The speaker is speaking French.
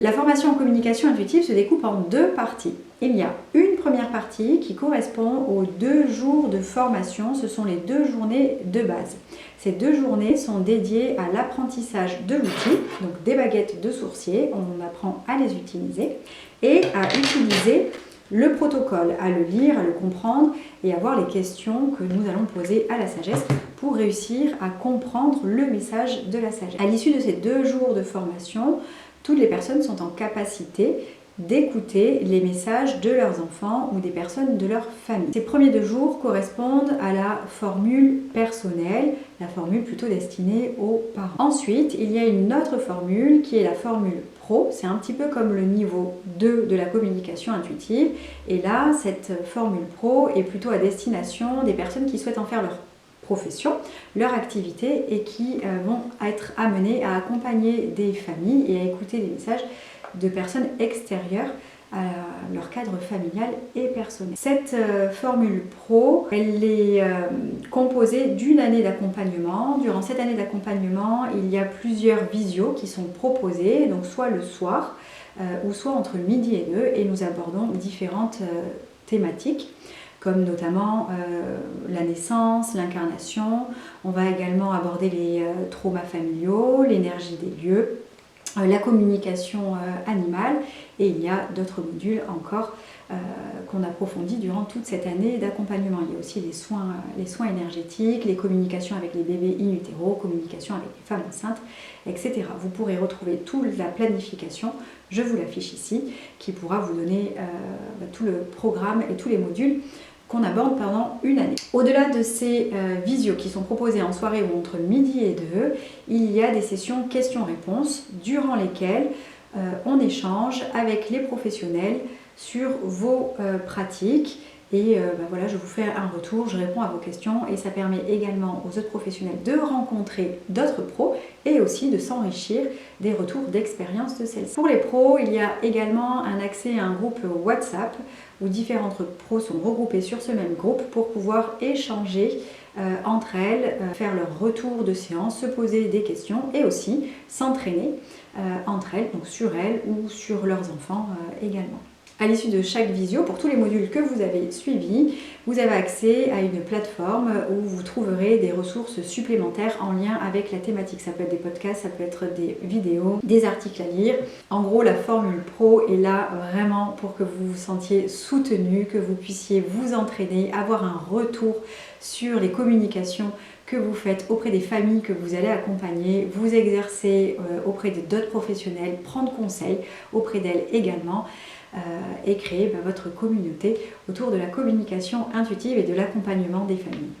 La formation en communication intuitive se découpe en deux parties. Il y a une première partie qui correspond aux 2 jours de formation, ce sont les 2 journées de base. Ces 2 journées sont dédiées à l'apprentissage de l'outil, donc des baguettes de sourcier, on apprend à les utiliser, et à utiliser le protocole, à le lire, à le comprendre et à voir les questions que nous allons poser à la sagesse pour réussir à comprendre le message de la sagesse. À l'issue de ces 2 jours de formation, toutes les personnes sont en capacité d'écouter les messages de leurs enfants ou des personnes de leur famille. Ces premiers 2 jours correspondent à la formule personnelle, la formule plutôt destinée aux parents. Ensuite, il y a une autre formule qui est la formule pro. C'est un petit peu comme le niveau 2 de la communication intuitive. Et là, cette formule pro est plutôt à destination des personnes qui souhaitent en faire leur profession, leur activité et qui vont être amenées à accompagner des familles et à écouter des messages de personnes extérieures à leur cadre familial et personnel. Cette formule pro, elle est composée d'une année d'accompagnement. Durant cette année d'accompagnement, il y a plusieurs visios qui sont proposées, donc soit le soir ou soit entre midi et 2, et nous abordons différentes thématiques, comme notamment la naissance, l'incarnation. On va également aborder les traumas familiaux, l'énergie des lieux, la communication animale, et il y a d'autres modules encore qu'on approfondit durant toute cette année d'accompagnement. Il y a aussi les soins énergétiques, les communications avec les bébés in utero, communication avec les femmes enceintes, etc. Vous pourrez retrouver toute la planification, je vous l'affiche ici, qui pourra vous donner tout le programme et tous les modules qu'on aborde pendant une année. Au-delà de ces visios qui sont proposées en soirée ou entre midi et 2, il y a des sessions questions-réponses durant lesquelles on échange avec les professionnels sur vos pratiques. Et voilà, je vous fais un retour, je réponds à vos questions et ça permet également aux autres professionnels de rencontrer d'autres pros et aussi de s'enrichir des retours d'expérience de celles-ci. Pour les pros, il y a également un accès à un groupe WhatsApp où différentes pros sont regroupés sur ce même groupe pour pouvoir échanger entre elles, faire leur retour de séance, se poser des questions et aussi s'entraîner entre elles, donc sur elles ou sur leurs enfants également. À l'issue de chaque visio, pour tous les modules que vous avez suivis, vous avez accès à une plateforme où vous trouverez des ressources supplémentaires en lien avec la thématique. Ça peut être des podcasts, ça peut être des vidéos, des articles à lire. En gros, la formule pro est là vraiment pour que vous vous sentiez soutenu, que vous puissiez vous entraîner, avoir un retour sur les communications que vous faites auprès des familles que vous allez accompagner, vous exercer auprès d'autres professionnels, prendre conseil auprès d'elles également. Et créer votre communauté autour de la communication intuitive et de l'accompagnement des familles.